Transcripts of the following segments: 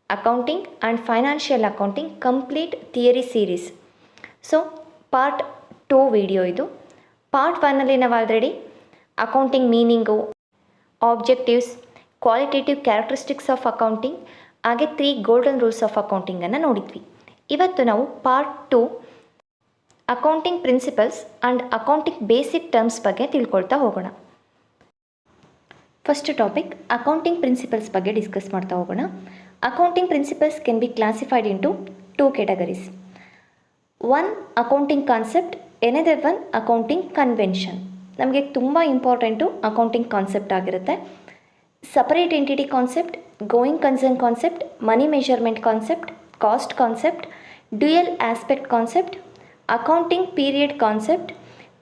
Accounting and Financial Accounting Complete Theory Series. So, part 2 video ಇದು. Part 1ಅಲ್ಲಿ ನಾವು already accounting meaning, objectives, qualitative characteristics of accounting ಹಾಗೆ 3 golden rules of ಅಕೌಂಟಿಂಗನ್ನು ನೋಡಿದ್ವಿ. ಇವತ್ತು ನಾವು part 2 accounting principles and accounting basic terms ಬಗ್ಗೆ ತಿಳ್ಕೊಳ್ತಾ ಹೋಗೋಣ. First topic accounting principles ಬಗ್ಗೆ ಡಿಸ್ಕಸ್ ಮಾಡ್ತಾ ಹೋಗೋಣ. Accounting principles can be classified into 2 categories. One accounting concept, another one accounting convention. ನಮಗೆ ತುಂಬ ಇಂಪಾರ್ಟೆಂಟು ಅಕೌಂಟಿಂಗ್ ಕಾನ್ಸೆಪ್ಟ್ ಆಗಿರುತ್ತೆ. Separate entity concept, going concern concept, money measurement concept, cost concept, dual aspect concept, accounting period concept,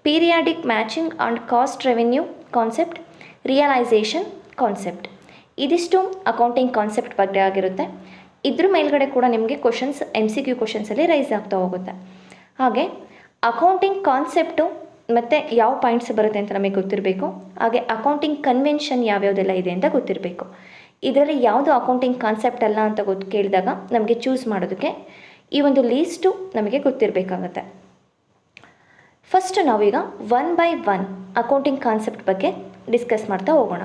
periodic matching and cost revenue concept, realisation concept. ಇದಿಷ್ಟು accounting concept ಬಗ್ಗೆ ಆಗಿರುತ್ತೆ. ಇದ್ರ ಮೇಲ್ಗಡೆ ಕೂಡ ನಿಮಗೆ ಕ್ವಶನ್ಸ್ MCQ ಕ್ವಶನ್ಸಲ್ಲಿ ರೈಸ್ ಆಗ್ತಾ ಹೋಗುತ್ತೆ. ಹಾಗೆ ಅಕೌಂಟಿಂಗ್ ಕಾನ್ಸೆಪ್ಟು ಮತ್ತು ಯಾವ ಪಾಯಿಂಟ್ಸ್ ಬರುತ್ತೆ ಅಂತ ನಮಗೆ ಗೊತ್ತಿರಬೇಕು. ಹಾಗೆ ಅಕೌಂಟಿಂಗ್ ಕನ್ವೆನ್ಷನ್ ಯಾವ್ಯಾವುದೆಲ್ಲ ಇದೆ ಅಂತ ಗೊತ್ತಿರಬೇಕು. ಇದರಲ್ಲಿ ಯಾವುದು ಅಕೌಂಟಿಂಗ್ ಕಾನ್ಸೆಪ್ಟ್ ಅಲ್ಲ ಅಂತ ಕೇಳಿದಾಗ ನಮಗೆ ಚೂಸ್ ಮಾಡೋದಕ್ಕೆ ಈ ಒಂದು ಲೀಸ್ಟು ನಮಗೆ ಗೊತ್ತಿರಬೇಕಾಗತ್ತೆ. ಫಸ್ಟ್ ನಾವೀಗ 1 by 1 ಅಕೌಂಟಿಂಗ್ ಕಾನ್ಸೆಪ್ಟ್ ಬಗ್ಗೆ ಡಿಸ್ಕಸ್ ಮಾಡ್ತಾ ಹೋಗೋಣ.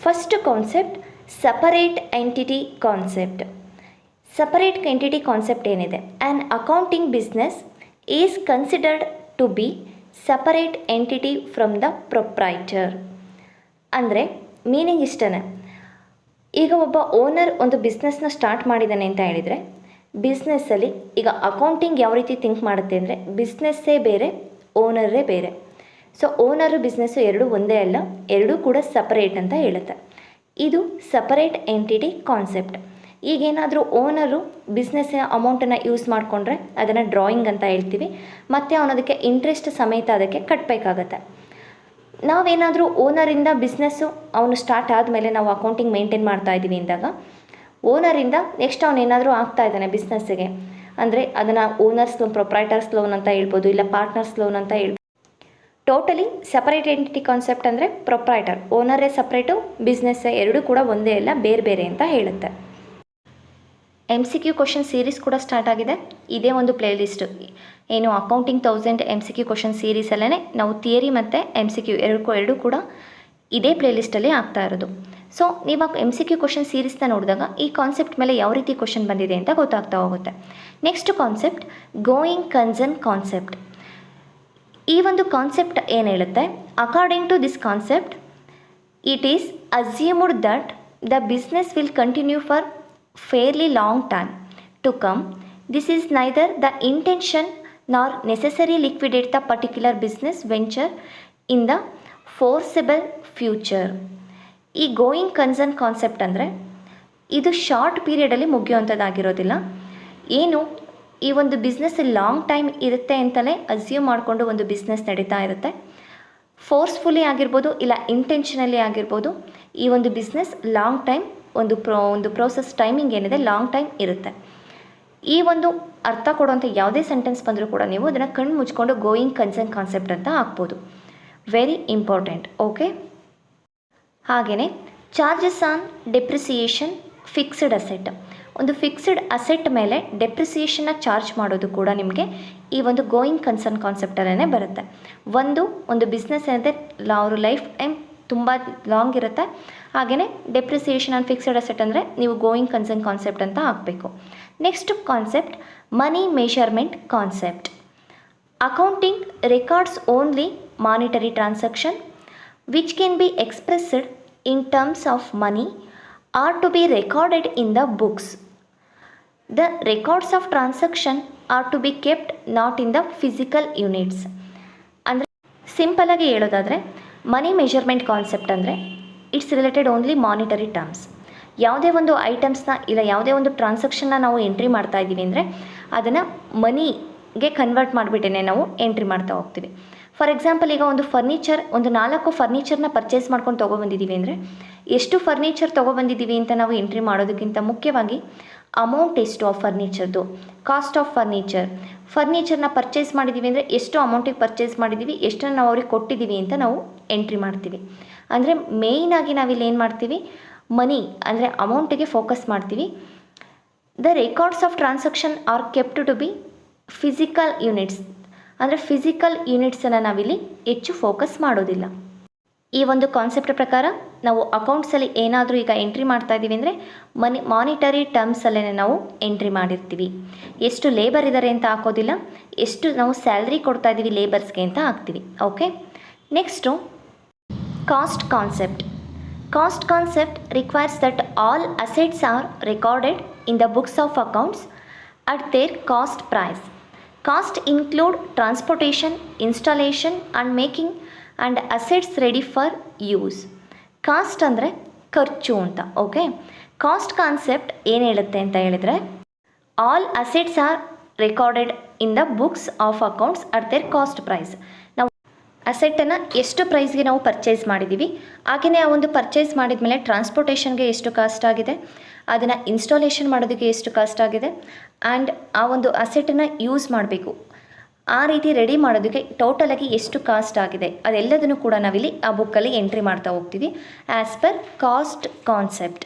First concept separate entity concept. Separate entity concept ಏನಿದೆ, an accounting business is considered to be separate entity from the proprietor. ಅಂದರೆ ಮೀನಿಂಗ್ ಇಷ್ಟನೇ. ಈಗ ಒಬ್ಬ ಓನರ್ ಒಂದು ಬಿಸ್ನೆಸ್ನ ಸ್ಟಾರ್ಟ್ ಮಾಡಿದ್ದಾನೆ ಅಂತ ಹೇಳಿದರೆ, ಬಿಸ್ನೆಸ್ಸಲ್ಲಿ ಈಗ ಅಕೌಂಟಿಂಗ್ ಯಾವ ರೀತಿ ಥಿಂಕ್ ಮಾಡುತ್ತೆ ಅಂದರೆ, ಬಿಸ್ನೆಸ್ಸೇ ಬೇರೆ, ಓನರೇ ಬೇರೆ. ಸೊ ಓನರು ಬಿಸ್ನೆಸ್ಸು ಎರಡೂ ಒಂದೇ ಅಲ್ಲ, ಎರಡೂ ಕೂಡ ಸಪರೇಟ್ ಅಂತ ಹೇಳುತ್ತೆ. ಇದು ಸಪರೇಟ್ ಎಂಟಿಟಿ ಕಾನ್ಸೆಪ್ಟ್. ಈಗೇನಾದರೂ ಓನರು ಬಿಸ್ನೆಸ್ಸಿನ ಅಮೌಂಟನ್ನು ಯೂಸ್ ಮಾಡಿಕೊಂಡ್ರೆ ಅದನ್ನು ಡ್ರಾಯಿಂಗ್ ಅಂತ ಹೇಳ್ತೀವಿ, ಮತ್ತು ಅವನದಕ್ಕೆ ಇಂಟ್ರೆಸ್ಟ್ ಸಮೇತ ಅದಕ್ಕೆ ಕಟ್ಟಬೇಕಾಗತ್ತೆ. ನಾವೇನಾದರೂ ಓನರಿಂದ ಬಿಸ್ನೆಸ್ಸು ಅವನು ಸ್ಟಾರ್ಟ್ ಆದಮೇಲೆ ನಾವು ಅಕೌಂಟಿಂಗ್ ಮೇಂಟೈನ್ ಮಾಡ್ತಾ ಇದ್ದೀವಿ ಅಂದಾಗ, ಓನರಿಂದ ನೆಕ್ಸ್ಟ್ ಅವನೇನಾದರೂ ಆಗ್ತಾ ಇದ್ದಾನೆ ಬಿಸ್ನೆಸ್ಸಿಗೆ ಅಂದರೆ ಅದನ್ನು ಓನರ್ಸ್ ಲೋನ್, ಪ್ರೊಪ್ರೈಟರ್ಸ್ ಲೋನ್ ಅಂತ ಹೇಳ್ಬೋದು, ಇಲ್ಲ ಪಾರ್ಟ್ನರ್ಸ್ ಲೋನ್ ಅಂತ ಹೇಳ್ಬೋದು. ಟೋಟಲಿ ಸಪರೇಟ್ ಎಂಟಿಟಿ ಕಾನ್ಸೆಪ್ಟ್ ಅಂದರೆ ಪ್ರೊಪ್ರೈಟರ್, ಓನರೇ ಸಪ್ರೇಟು, ಬಿಸ್ನೆಸ್ಸೇ ಎರಡೂ ಕೂಡ ಒಂದೇ ಅಲ್ಲ, ಬೇರೆ ಬೇರೆ ಅಂತ ಹೇಳುತ್ತೆ. MCQ ಕ್ವಶನ್ ಸೀರೀಸ್ ಕೂಡ ಸ್ಟಾರ್ಟ್ ಆಗಿದೆ. ಇದೇ ಒಂದು ಪ್ಲೇಲಿಸ್ಟು ಏನು ಅಕೌಂಟಿಂಗ್ 1000 MCQ ಕ್ವಶನ್ ಸೀರೀಸಲ್ಲೇ ನಾವು ಥಿಯರಿ ಮತ್ತು MCQ ಎರಡೂ ಕೂಡ ಇದೇ ಪ್ಲೇಲಿಸ್ಟಲ್ಲಿ ಆಗ್ತಾ ಇರೋದು. ಸೊ ನೀವು MCQ ಕ್ವಶನ್ ಸೀರೀಸ್ನ ನೋಡಿದಾಗ ಈ ಕಾನ್ಸೆಪ್ಟ್ ಮೇಲೆ ಯಾವ ರೀತಿ ಕ್ವಶನ್ ಬಂದಿದೆ ಅಂತ ಗೊತ್ತಾಗ್ತಾ ಹೋಗುತ್ತೆ. Next concept going concern concept. ಈ ಒಂದು ಕಾನ್ಸೆಪ್ಟ್ ಏನು ಹೇಳುತ್ತೆ, according to this concept it is assumed that the business will continue for fairly long time to come. This is neither the intention nor necessary liquidate the particular business venture in the foreseeable future. ಈ going concern concept ಅಂದರೆ ಇದು short ಪೀರಿಯಡಲ್ಲಿ ಮುಗಿಯುವಂಥದ್ದಾಗಿರೋದಿಲ್ಲ. ಏನು ಈ ಒಂದು business long time ಇರುತ್ತೆ ಅಂತಲೇ assume ಮಾಡಿಕೊಂಡು ಒಂದು ಬಿಸ್ನೆಸ್ ನಡೀತಾ ಇರುತ್ತೆ. ಫೋರ್ಸ್ಫುಲಿ ಆಗಿರ್ಬೋದು, ಇಲ್ಲ ಇಂಟೆನ್ಷನಲಿ ಆಗಿರ್ಬೋದು, ಈ ಒಂದು ಬಿಸ್ನೆಸ್ ಲಾಂಗ್ ಟೈಮ್ ಒಂದು ಪ್ರೋಸೆಸ್ ಟೈಮಿಂಗ್ ಏನಿದೆ ಲಾಂಗ್ ಟೈಮ್ ಇರುತ್ತೆ. ಈ ಒಂದು ಅರ್ಥ ಕೊಡುವಂಥ ಯಾವುದೇ ಸೆಂಟೆನ್ಸ್ ಬಂದರೂ ಕೂಡ ನೀವು ಅದನ್ನು ಕಣ್ಣು ಮುಚ್ಕೊಂಡು ಗೋಯಿಂಗ್ ಕನ್ಸರ್ನ್ ಕಾನ್ಸೆಪ್ಟ್ ಅಂತ ಹಾಕ್ಬೋದು. Very important. ಓಕೆ. ಹಾಗೆಯೇ charges on depreciation fixed asset. ಒಂದು ಫಿಕ್ಸ್ಡ್ ಅಸೆಟ್ ಮೇಲೆ ಡೆಪ್ರಿಸಿಯೇಷನ್ನ ಚಾರ್ಜ್ ಮಾಡೋದು ಕೂಡ ನಿಮಗೆ ಈ ಒಂದು ಗೋಯಿಂಗ್ ಕನ್ಸರ್ನ್ ಕಾನ್ಸೆಪ್ಟಲ್ಲೇ ಬರುತ್ತೆ. ಒಂದು ಬಿಸ್ನೆಸ್ ಏನಿದೆ ಅವ್ರ ಲೈಫ್ ಟೈಮ್ ತುಂಬ ಲಾಂಗ್ ಇರುತ್ತೆ. ಹಾಗೆಯೇ ಡೆಪ್ರಿಸಿಯೇಷನ್ ಆನ್ ಫಿಕ್ಸ್ಡ್ ಅಸೆಟ್ ಅಂದರೆ ನೀವು ಗೋಯಿಂಗ್ ಕನ್ಸರ್ನ್ ಕಾನ್ಸೆಪ್ಟ್ ಅಂತ ಹಾಕಬೇಕು. Next concept money measurement concept. Accounting records only monetary transaction which can be expressed in terms of money are to be recorded in the books. The records of transaction are to be kept not in the physical units. ಅಂದರೆ ಸಿಂಪಲಾಗಿ ಹೇಳೋದಾದರೆ money measurement concept ಅಂದರೆ it's related only monetary terms. ಯಾವುದೇ ಒಂದು ಐಟಮ್ಸ್ನ ಇಲ್ಲ ಯಾವುದೇ ಒಂದು ಟ್ರಾನ್ಸಾಕ್ಷನ್ನ ನಾವು ಎಂಟ್ರಿ ಮಾಡ್ತಾ ಇದ್ದೀವಿ ಅಂದರೆ ಅದನ್ನು ಮನಿಗೆ ಕನ್ವರ್ಟ್ ಮಾಡಿಬಿಟ್ಟೇ ನಾವು ಎಂಟ್ರಿ ಮಾಡ್ತಾ ಹೋಗ್ತೀವಿ. ಫಾರ್ ಎಕ್ಸಾಂಪಲ್, ಈಗ ಒಂದು 4 ಫರ್ನಿಚರ್ನ ಪರ್ಚೇಸ್ ಮಾಡ್ಕೊಂಡು ತೊಗೊಬಂದಿದ್ದೀವಿ ಅಂದರೆ ಎಷ್ಟು ಫರ್ನಿಚರ್ ತೊಗೊಬಂದಿದ್ದೀವಿ ಅಂತ ನಾವು ಎಂಟ್ರಿ ಮಾಡೋದಕ್ಕಿಂತ ಮುಖ್ಯವಾಗಿ ಅಮೌಂಟ್ ಎಷ್ಟು ಆ ಫರ್ನಿಚರ್ದು, ಕಾಸ್ಟ್ ಆಫ್ ಫರ್ನಿಚರ್ನ ಪರ್ಚೇಸ್ ಮಾಡಿದ್ದೀವಿ ಅಂದರೆ ಎಷ್ಟು ಅಮೌಂಟಿಗೆ ಪರ್ಚೇಸ್ ಮಾಡಿದ್ದೀವಿ, ಎಷ್ಟನ್ನು ನಾವು ಅವ್ರಿಗೆ ಕೊಟ್ಟಿದ್ದೀವಿ ಅಂತ ನಾವು ಎಂಟ್ರಿ ಮಾಡ್ತೀವಿ. ಅಂದರೆ ಮೇಯ್ನಾಗಿ ನಾವಿಲ್ಲಿ ಏನು ಮಾಡ್ತೀವಿ, ಮನಿ ಅಂದರೆ ಅಮೌಂಟಿಗೆ ಫೋಕಸ್ ಮಾಡ್ತೀವಿ. The records of transaction are kept to be physical units. ಅಂದರೆ ಫಿಸಿಕಲ್ ಯೂನಿಟ್ಸನ್ನು ನಾವಿಲ್ಲಿ ಹೆಚ್ಚು ಫೋಕಸ್ ಮಾಡೋದಿಲ್ಲ. ಈ ಒಂದು ಕಾನ್ಸೆಪ್ಟ್ ಪ್ರಕಾರ ನಾವು ಅಕೌಂಟ್ಸಲ್ಲಿ ಏನಾದರೂ ಈಗ ಎಂಟ್ರಿ ಮಾಡ್ತಾ ಇದ್ದೀವಿ ಅಂದರೆ ಮಾನಿಟರಿ ಟರ್ಮ್ಸಲ್ಲೇ ನಾವು ಎಂಟ್ರಿ ಮಾಡಿರ್ತೀವಿ. ಎಷ್ಟು ಲೇಬರ್ ಇದ್ದಾರೆ ಅಂತ ಹಾಕೋದಿಲ್ಲ, ಎಷ್ಟು ನಾವು ಸ್ಯಾಲ್ರಿ ಕೊಡ್ತಾ ಇದ್ದೀವಿ ಲೇಬರ್ಸ್ಗೆ ಅಂತ ಹಾಕ್ತೀವಿ. Okay, next cost concept. Cost concept requires that all assets are recorded in the books of accounts at their cost price. Cost include transportation, installation and making and assets ready for use. Cost ಅಂದರೆ ಖರ್ಚು ಅಂತ. Okay, cost concept ಏನು ಹೇಳುತ್ತೆ ಅಂತ ಹೇಳಿದರೆ, all assets are recorded in the books of accounts at their cost price. ನಾವು ಅಸೆಟ್ಟನ್ನು ಎಷ್ಟು ಪ್ರೈಸ್ಗೆ ನಾವು ಪರ್ಚೇಸ್ ಮಾಡಿದ್ದೀವಿ, ಹಾಗೆಯೇ ಆ ಒಂದು ಪರ್ಚೇಸ್ ಮಾಡಿದ ಮೇಲೆ ಟ್ರಾನ್ಸ್ಪೋರ್ಟೇಷನ್ಗೆ ಎಷ್ಟು ಕಾಸ್ಟ್ ಆಗಿದೆ, ಅದನ್ನು ಇನ್ಸ್ಟಾಲೇಷನ್ ಮಾಡೋದಕ್ಕೆ ಎಷ್ಟು ಕಾಸ್ಟ್ ಆಗಿದೆ, ಆ್ಯಂಡ್ ಆ ಒಂದು ಅಸೆಟನ್ನು ಯೂಸ್ ಮಾಡಬೇಕು, ಆ ರೀತಿ ರೆಡಿ ಮಾಡೋದಕ್ಕೆ ಟೋಟಲಾಗಿ ಎಷ್ಟು ಕಾಸ್ಟ್ ಆಗಿದೆ, ಅದೆಲ್ಲದನ್ನು ಕೂಡ ನಾವಿಲ್ಲಿ ಆ ಬುಕ್ಕಲ್ಲಿ ಎಂಟ್ರಿ ಮಾಡ್ತಾ ಹೋಗ್ತೀವಿ as per cost concept.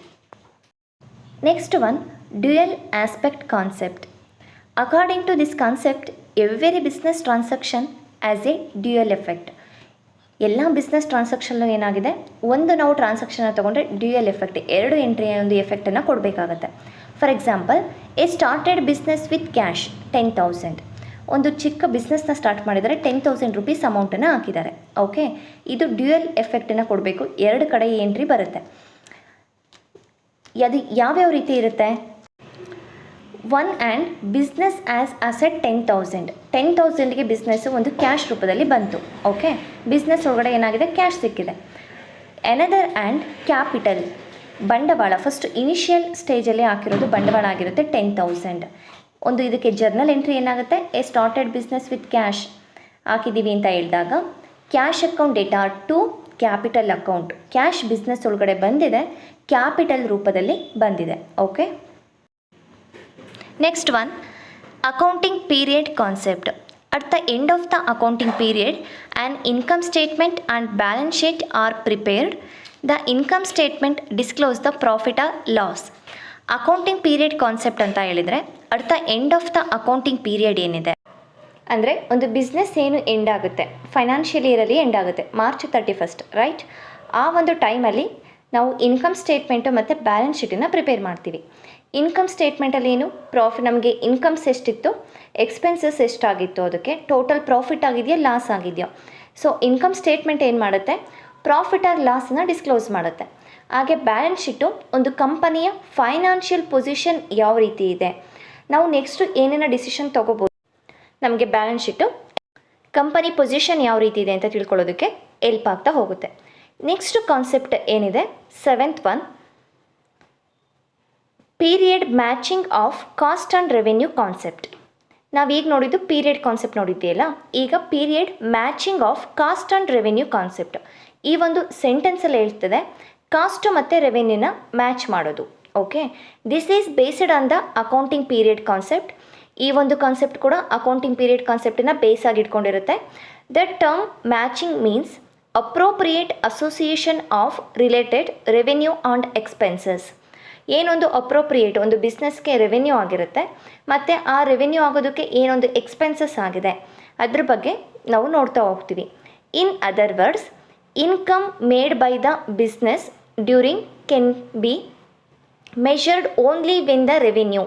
Next one, dual aspect concept. According to this concept, every business transaction as a dual effect. ಎಲ್ಲ ಬಿಸ್ನೆಸ್ ಟ್ರಾನ್ಸಾಕ್ಷನ್ಲು ಏನಾಗಿದೆ, ಒಂದು ನಾವು ಟ್ರಾನ್ಸಾಕ್ಷನ್ನ ತೊಗೊಂಡ್ರೆ ಡ್ಯುಯಲ್ ಎಫೆಕ್ಟ್, ಎರಡು ಎಂಟ್ರಿಯ ಒಂದು ಎಫೆಕ್ಟನ್ನು ಕೊಡಬೇಕಾಗತ್ತೆ. For example, A started business with cash 10,000. ಒಂದು ಚಿಕ್ಕ ಬಿಸ್ನೆಸ್ನ ಸ್ಟಾರ್ಟ್ ಮಾಡಿದರೆ 10,000 ರುಪೀಸ್ ಅಮೌಂಟನ್ನು ಹಾಕಿದ್ದಾರೆ. ಓಕೆ, ಇದು ಡ್ಯುಯಲ್ ಎಫೆಕ್ಟನ್ನು ಕೊಡಬೇಕು, ಎರಡು ಕಡೆ ಎಂಟ್ರಿ ಬರುತ್ತೆ. ಅದು ಯಾವ್ಯಾವ ರೀತಿ ಇರುತ್ತೆ? One and business as asset 10,000. 10,000ಗೆ ಬಿಸ್ನೆಸ್ಸು ಒಂದು ಕ್ಯಾಶ್ ರೂಪದಲ್ಲಿ ಬಂತು. ಓಕೆ, ಬಿಸ್ನೆಸ್ ಒಳಗಡೆ ಏನಾಗಿದೆ, ಕ್ಯಾಶ್ ಸಿಕ್ಕಿದೆ. ಎನದರ್ ಆ್ಯಂಡ್ ಕ್ಯಾಪಿಟಲ್, ಬಂಡವಾಳ, ಫಸ್ಟ್ ಇನಿಷಿಯಲ್ ಸ್ಟೇಜಲ್ಲಿ ಹಾಕಿರೋದು ಬಂಡವಾಳ ಆಗಿರುತ್ತೆ 10,000. ಒಂದು ಇದಕ್ಕೆ ಜರ್ನಲ್ ಎಂಟ್ರಿ ಏನಾಗುತ್ತೆ, A started business with cash ಹಾಕಿದ್ದೀವಿ ಅಂತ ಹೇಳಿದಾಗ cash account data to capital account. Cash business ಒಳಗಡೆ ಬಂದಿದೆ, ಕ್ಯಾಪಿಟಲ್ ರೂಪದಲ್ಲಿ ಬಂದಿದೆ. Okay, next one, accounting period concept. At the end of the accounting period an income statement and balance sheet are prepared. The income statement disclose the profit or loss. Accounting period concept ಅಂತ ಹೇಳಿದರೆ, at the end of the accounting period ಏನಿದೆ ಅಂದರೆ, ಒಂದು business ಏನು end ಆಗುತ್ತೆ, financial ಇಯರಲ್ಲಿ end ಆಗುತ್ತೆ March 31, right? ಆ ಒಂದು ಟೈಮಲ್ಲಿ ನಾವು ಇನ್ಕಮ್ ಸ್ಟೇಟ್ಮೆಂಟು ಮತ್ತು ಬ್ಯಾಲೆನ್ಸ್ ಶೀಟನ್ನು ಪ್ರಿಪೇರ್ ಮಾಡ್ತೀವಿ. ಇನ್ಕಮ್ ಸ್ಟೇಟ್ಮೆಂಟಲ್ಲಿ ಏನು ನಮಗೆ ಇನ್ಕಮ್ಸ್ ಎಷ್ಟಿತ್ತು, ಎಕ್ಸ್ಪೆನ್ಸಸ್ ಎಷ್ಟಾಗಿತ್ತು, ಅದಕ್ಕೆ ಟೋಟಲ್ ಪ್ರಾಫಿಟ್ ಆಗಿದೆಯಾ, ಲಾಸ್ ಆಗಿದೆಯಾ. ಸೊ ಇನ್ಕಮ್ ಸ್ಟೇಟ್ಮೆಂಟ್ ಏನು ಮಾಡುತ್ತೆ, ಪ್ರಾಫಿಟ್ ಆರ್ ಲಾಸನ್ನು ಡಿಸ್ಕ್ಲೋಸ್ ಮಾಡುತ್ತೆ. ಹಾಗೆ ಬ್ಯಾಲೆನ್ಸ್ ಶೀಟು ಒಂದು ಕಂಪನಿಯ ಫೈನಾನ್ಷಿಯಲ್ ಪೊಸಿಷನ್ ಯಾವ ರೀತಿ ಇದೆ, ನಾವು ನೆಕ್ಸ್ಟು ಏನೇನೋ ಡಿಸಿಷನ್ ತೊಗೋಬೋದು, ನಮಗೆ ಬ್ಯಾಲೆನ್ಸ್ ಶೀಟು ಕಂಪನಿ ಪೊಸಿಷನ್ ಯಾವ ರೀತಿ ಇದೆ ಅಂತ ತಿಳ್ಕೊಳ್ಳೋದಕ್ಕೆ ಹೆಲ್ಪ್ ಆಗ್ತಾ ಹೋಗುತ್ತೆ. ನೆಕ್ಸ್ಟ್ ಕಾನ್ಸೆಪ್ಟ್ ಏನಿದೆ, 7th one, period matching of cost and revenue concept. ನಾವೀಗ ನೋಡಿದ್ದು ಪೀರಿಯಡ್ ಕಾನ್ಸೆಪ್ಟ್ ನೋಡಿದ್ದೀಯಲ್ಲ, ಈಗ period matching of cost and revenue concept. ಈ ಒಂದು ಸೆಂಟೆನ್ಸಲ್ಲಿ ಹೇಳ್ತದೆ ಕಾಸ್ಟು ಮತ್ತು ರೆವೆನ್ಯೂನ ಮ್ಯಾಚ್ ಮಾಡೋದು. Okay, this is based on the accounting period concept. ಈ ಒಂದು ಕಾನ್ಸೆಪ್ಟ್ ಕೂಡ ಅಕೌಂಟಿಂಗ್ ಪೀರಿಯಡ್ ಕಾನ್ಸೆಪ್ಟನ್ನು ಬೇಸ್ ಆಗಿ ಇಟ್ಕೊಂಡಿರುತ್ತೆ. The term matching means appropriate association of related revenue and expenses. ಏನೊಂದು ಅಪ್ರೋಪ್ರಿಯೇಟ್, ಒಂದು ಬಿಸ್ನೆಸ್ಗೆ ರೆವೆನ್ಯೂ ಆಗಿರುತ್ತೆ ಮತ್ತು ಆ ರೆವೆನ್ಯೂ ಆಗೋದಕ್ಕೆ ಏನೊಂದು ಎಕ್ಸ್ಪೆನ್ಸಸ್ ಆಗಿದೆ ಅದ್ರ ಬಗ್ಗೆ ನಾವು ನೋಡ್ತಾ ಹೋಗ್ತೀವಿ. In other words, income made by the business during can be measured only when the revenue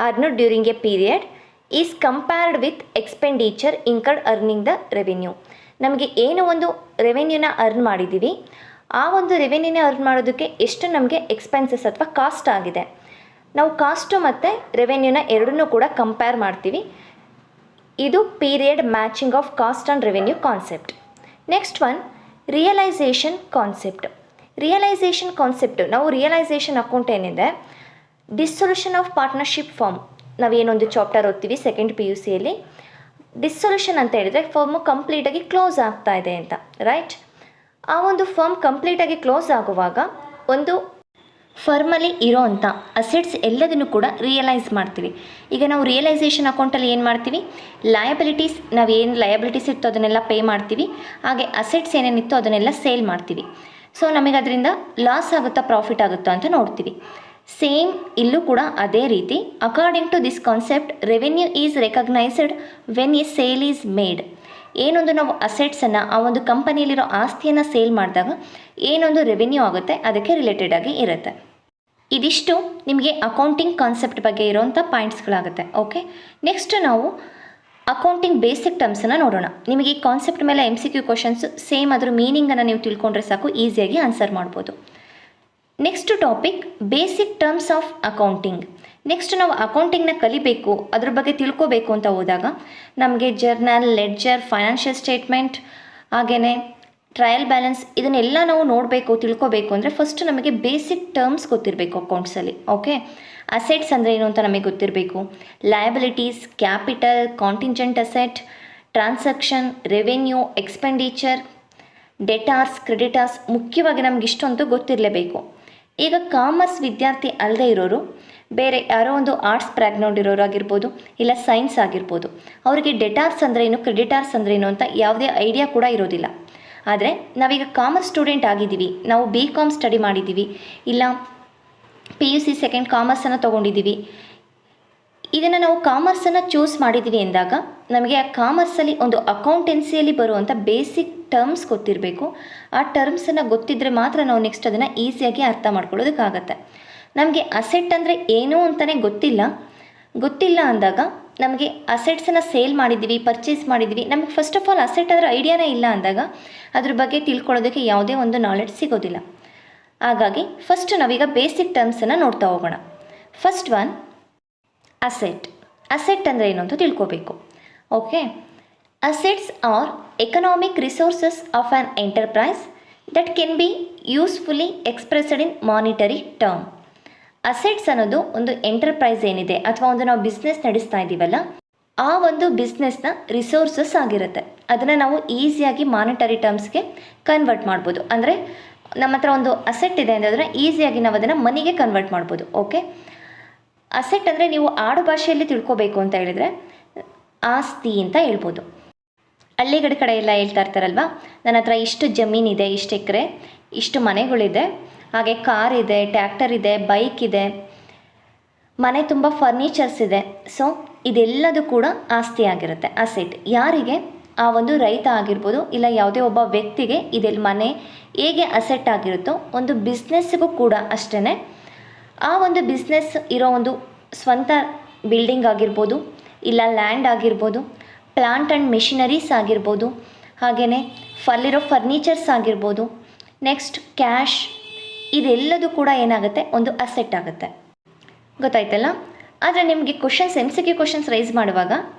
earned during a period is compared with expenditure incurred earning the revenue. ನಮಗೆ ಏನು ಒಂದು ರೆವೆನ್ಯೂನ ಅರ್ನ್ ಮಾಡಿದ್ದೀವಿ, ಆ ಒಂದು ರೆವೆನ್ಯೂನ ಅರ್ನ್ ಮಾಡೋದಕ್ಕೆ ಎಷ್ಟು ನಮಗೆ ಎಕ್ಸ್ಪೆನ್ಸಸ್ ಅಥವಾ ಕಾಸ್ಟ್ ಆಗಿದೆ, ನಾವು ಕಾಸ್ಟು ಮತ್ತು ರೆವೆನ್ಯೂನ ಎರಡನ್ನೂ ಕೂಡ ಕಂಪೇರ್ ಮಾಡ್ತೀವಿ. ಇದು period matching of cost and revenue concept. Next one, realisation concept. Realisation concept, ನಾವು ರಿಯಲೈಸೇಷನ್ ಅಕೌಂಟ್ ಏನಿದೆ, ಡಿಸ್ಸೊಲ್ಯೂಷನ್ ಆಫ್ ಪಾರ್ಟ್ನರ್ಶಿಪ್ ಫರ್ಮ್, ನಾವೇನೊಂದು ಚಾಪ್ಟರ್ ಓದ್ತೀವಿ 2nd PUCಯಲ್ಲಿ. ಡಿಸ್ಸೊಲ್ಯೂಷನ್ ಅಂತ ಹೇಳಿದರೆ ಫರ್ಮು ಕಂಪ್ಲೀಟಾಗಿ ಕ್ಲೋಸ್ ಆಗ್ತಾ ಇದೆ ಅಂತ, ರೈಟ್? ಆ ಒಂದು ಫರ್ಮ್ ಕಂಪ್ಲೀಟಾಗಿ ಕ್ಲೋಸ್ ಆಗುವಾಗ ಒಂದು ಫರ್ಮಲ್ಲಿ ಇರೋವಂಥ ಅಸೆಟ್ಸ್ ಎಲ್ಲದನ್ನು ಕೂಡ ರಿಯಲೈಸ್ ಮಾಡ್ತೀವಿ. ಈಗ ನಾವು ರಿಯಲೈಸೇಷನ್ ಅಕೌಂಟಲ್ಲಿ ಏನು ಮಾಡ್ತೀವಿ, ಲಯಬಿಲಿಟೀಸ್, ನಾವೇನು ಲಯಬಿಲಿಟೀಸ್ ಇತ್ತು ಅದನ್ನೆಲ್ಲ ಪೇ ಮಾಡ್ತೀವಿ, ಹಾಗೆ ಅಸೆಟ್ಸ್ ಏನೇನಿತ್ತು ಅದನ್ನೆಲ್ಲ ಸೇಲ್ ಮಾಡ್ತೀವಿ. ಸೊ ನಮಗೆ ಅದರಿಂದ ಲಾಸ್ ಆಗುತ್ತಾ ಪ್ರಾಫಿಟ್ ಆಗುತ್ತಾ ಅಂತ ನೋಡ್ತೀವಿ. ಸೇಮ್ ಇಲ್ಲೂ ಕೂಡ ಅದೇ ರೀತಿ according to this concept revenue is recognised when a sale is made. ಏನೊಂದು ನಾವು ಅಸೆಟ್ಸನ್ನು ಆ ಒಂದು ಕಂಪನಿಯಲ್ಲಿರೋ ಆಸ್ತಿಯನ್ನು ಸೇಲ್ ಮಾಡಿದಾಗ ಏನೊಂದು ರೆವೆನ್ಯೂ ಆಗುತ್ತೆ ಅದಕ್ಕೆ ರಿಲೇಟೆಡ್ ಆಗಿ ಇರುತ್ತೆ. ಇದಿಷ್ಟು ನಿಮಗೆ ಅಕೌಂಟಿಂಗ್ ಕಾನ್ಸೆಪ್ಟ್ ಬಗ್ಗೆ ಇರೋವಂಥ ಪಾಯಿಂಟ್ಸ್ಗಳಾಗುತ್ತೆ. ಓಕೆ, ನೆಕ್ಸ್ಟ್ ನಾವು ಅಕೌಂಟಿಂಗ್ ಬೇಸಿಕ್ ಟರ್ಮ್ಸನ್ನು ನೋಡೋಣ. ನಿಮಗೆ ಈ ಕಾನ್ಸೆಪ್ಟ್ ಮೇಲೆ MCQ ಕ್ವಶನ್ಸ್ ಸೇಮ್ ಅದ್ರ ಮೀನಿಂಗನ್ನು ನೀವು ತಿಳ್ಕೊಂಡ್ರೆ ಸಾಕು, ಈಸಿಯಾಗಿ ಆನ್ಸರ್ ಮಾಡ್ಬೋದು. Next topic basic terms of accounting. Next ನಾವು ಅಕೌಂಟಿಂಗ್ನ ಕಲಿಬೇಕು, ಅದ್ರ ಬಗ್ಗೆ ತಿಳ್ಕೋಬೇಕು ಅಂತ ಹೋದಾಗ ನಮಗೆ ಜರ್ನಲ್, ಲೆಡ್ಜರ್, ಫೈನಾನ್ಷಿಯಲ್ ಸ್ಟೇಟ್ಮೆಂಟ್, ಹಾಗೆಯೇ ಟ್ರಯಲ್ ಬ್ಯಾಲೆನ್ಸ್ ಇದನ್ನೆಲ್ಲ ನಾವು ನೋಡಬೇಕು, ತಿಳ್ಕೋಬೇಕು ಅಂದರೆ ಫಸ್ಟ್ ನಮಗೆ ಬೇಸಿಕ್ ಟರ್ಮ್ಸ್ ಗೊತ್ತಿರಬೇಕು ಅಕೌಂಟ್ಸಲ್ಲಿ. ಓಕೆ, ಅಸೆಟ್ಸ್ ಅಂದರೆ ಏನು ಅಂತ ನಮಗೆ ಗೊತ್ತಿರಬೇಕು. Liabilities, capital, contingent asset, transaction, revenue, expenditure, debtors, creditors, ಮುಖ್ಯವಾಗಿ ನಮ್ಗೆ ಇಷ್ಟೊಂದು ಗೊತ್ತಿರಲೇಬೇಕು. ಈಗ ಕಾಮರ್ಸ್ ವಿದ್ಯಾರ್ಥಿ ಅಲ್ಲದೆ ಇರೋರು, ಬೇರೆ ಯಾರೋ ಒಂದು ಆರ್ಟ್ಸ್ ಬ್ಯಾಕ್ಗ್ರೌಂಡ್ ಇರೋರು ಆಗಿರ್ಬೋದು, ಇಲ್ಲ ಸೈನ್ಸ್ ಆಗಿರ್ಬೋದು, ಅವರಿಗೆ ಡೆಟಾರ್ಸ್ ಅಂದ್ರೇನು, ಕ್ರೆಡಿಟಾರ್ಸ್ ಅಂದ್ರೇನು ಅಂತ ಯಾವುದೇ ಐಡಿಯಾ ಕೂಡ ಇರೋದಿಲ್ಲ. ಆದರೆ ನಾವೀಗ ಕಾಮರ್ಸ್ ಸ್ಟೂಡೆಂಟ್ ಆಗಿದ್ದೀವಿ, ನಾವು BCom ಸ್ಟಡಿ ಮಾಡಿದ್ದೀವಿ, ಇಲ್ಲ PUC ಸೆಕೆಂಡ್ ಕಾಮರ್ಸನ್ನು ತೊಗೊಂಡಿದ್ದೀವಿ, ಇದನ್ನು ನಾವು ಕಾಮರ್ಸನ್ನು ಚೂಸ್ ಮಾಡಿದ್ದೀವಿ ಎಂದಾಗ ನಮಗೆ ಆ ಕಾಮರ್ಸಲ್ಲಿ ಒಂದು ಅಕೌಂಟೆನ್ಸಿಯಲ್ಲಿ ಬರುವಂಥ ಬೇಸಿಕ್ ಟರ್ಮ್ಸ್ ಗೊತ್ತಿರಬೇಕು. ಆ ಟರ್ಮ್ಸನ್ನು ಗೊತ್ತಿದ್ದರೆ ಮಾತ್ರ ನಾವು ನೆಕ್ಸ್ಟ್ ಅದನ್ನು ಈಸಿಯಾಗಿ ಅರ್ಥ ಮಾಡ್ಕೊಳ್ಳೋದಕ್ಕಾಗತ್ತೆ. ನಮಗೆ ಅಸೆಟ್ ಅಂದರೆ ಏನು ಅಂತಲೇ ಗೊತ್ತಿಲ್ಲ ಅಂದಾಗ ನಮಗೆ ಅಸೆಟ್ಸನ್ನು ಸೇಲ್ ಮಾಡಿದ್ದೀವಿ, ಪರ್ಚೇಸ್ ಮಾಡಿದ್ದೀವಿ, ನಮಗೆ ಫಸ್ಟ್ ಆಫ್ ಆಲ್ ಅಸೆಟ್ ಅದರ ಐಡಿಯಾನೇ ಇಲ್ಲ ಅಂದಾಗ ಅದ್ರ ಬಗ್ಗೆ ತಿಳ್ಕೊಳ್ಳೋದಕ್ಕೆ ಯಾವುದೇ ಒಂದು ನಾಲೆಡ್ಜ್ ಸಿಗೋದಿಲ್ಲ. ಹಾಗಾಗಿ ಫಸ್ಟ್ ನಾವೀಗ ಬೇಸಿಕ್ ಟರ್ಮ್ಸನ್ನು ನೋಡ್ತಾ ಹೋಗೋಣ. ಫಸ್ಟ್ ಒನ್ ಅಸೆಟ್ ಅಂದರೆ ಏನು ಅಂತ ತಿಳ್ಕೋಬೇಕು. Okay, assets are economic resources of an enterprise that can be usefully expressed in monetary term. Assets ಅನ್ನೋದು ಒಂದು ಎಂಟರ್ಪ್ರೈಸ್ ಏನಿದೆ ಅಥವಾ ಒಂದು ನಾವು ಬಿಸ್ನೆಸ್ ನಡೆಸ್ತಾ ಇದ್ದೀವಲ್ಲ, ಆ ಒಂದು ಬಿಸ್ನೆಸ್ನ ರಿಸೋರ್ಸಸ್ ಆಗಿರುತ್ತೆ. ಅದನ್ನು ನಾವು ಈಸಿಯಾಗಿ ಮಾನಿಟರಿ ಟರ್ಮ್ಸ್ಗೆ ಕನ್ವರ್ಟ್ ಮಾಡ್ಬೋದು. ಅಂದರೆ ನಮ್ಮ ಹತ್ರ ಒಂದು ಅಸೆಟ್ ಇದೆ ಅಂದರೆ ಈಸಿಯಾಗಿ ನಾವು ಅದನ್ನು ಮನಿಗೆ ಕನ್ವರ್ಟ್ ಮಾಡ್ಬೋದು. ಓಕೆ, ಅಸೆಟ್ ಅಂದರೆ ನೀವು ಆಡು ಭಾಷೆಯಲ್ಲಿ ತಿಳ್ಕೊಬೇಕು ಅಂತ ಹೇಳಿದರೆ ಆಸ್ತಿ ಅಂತ ಹೇಳ್ಬೋದು. ಹಳ್ಳಿಗಡೆ ಕಡೆ ಎಲ್ಲ ಹೇಳ್ತಾ ಇರ್ತಾರಲ್ವ, ನನ್ನ ಹತ್ರ ಇಷ್ಟು ಜಮೀನಿದೆ, ಇಷ್ಟು ಎಕರೆ, ಇಷ್ಟು ಮನೆಗಳಿದೆ, ಹಾಗೆ ಕಾರ್ ಇದೆ, ಟ್ಯಾಕ್ಟರ್ ಇದೆ, ಬೈಕ್ ಇದೆ, ಮನೆ ತುಂಬ ಫರ್ನಿಚರ್ಸ್ ಇದೆ. ಸೊ ಇದೆಲ್ಲದೂ ಕೂಡ ಆಸ್ತಿ ಆಗಿರುತ್ತೆ, ಅಸೆಟ್. ಯಾರಿಗೆ? ಆ ಒಂದು ರೈತ ಆಗಿರ್ಬೋದು, ಇಲ್ಲ ಯಾವುದೇ ಒಬ್ಬ ವ್ಯಕ್ತಿಗೆ ಇದೆಲ್ಲ ಮನೆ ಹೇಗೆ ಅಸೆಟ್ ಆಗಿರುತ್ತೋ ಒಂದು ಬಿಸ್ನೆಸ್ಸಿಗೂ ಕೂಡ ಅಷ್ಟೇ. ಆ ಒಂದು ಬಿಸ್ನೆಸ್ ಇರೋ ಒಂದು ಸ್ವಂತ ಬಿಲ್ಡಿಂಗ್ ಆಗಿರ್ಬೋದು, ಇಲ್ಲ ಲ್ಯಾಂಡ್ ಆಗಿರ್ಬೋದು, ಪ್ಲಾಂಟ್ ಆ್ಯಂಡ್ ಮೆಷಿನರೀಸ್ ಆಗಿರ್ಬೋದು, ಹಾಗೆಯೇ ಅಲ್ಲಿರೋ ಫರ್ನಿಚರ್ಸ್ ಆಗಿರ್ಬೋದು, ನೆಕ್ಸ್ಟ್ ಕ್ಯಾಶ್, ಇದೆಲ್ಲದೂ ಕೂಡ ಏನಾಗುತ್ತೆ, ಒಂದು ಅಸೆಟ್ ಆಗುತ್ತೆ. ಗೊತ್ತಾಯ್ತಲ್ಲ? ಆದರೆ ನಿಮಗೆ ಕ್ವಶನ್ಸ್ MCQ ಕ್ವಶನ್ಸ್ ರೈಸ್ ಮಾಡುವಾಗ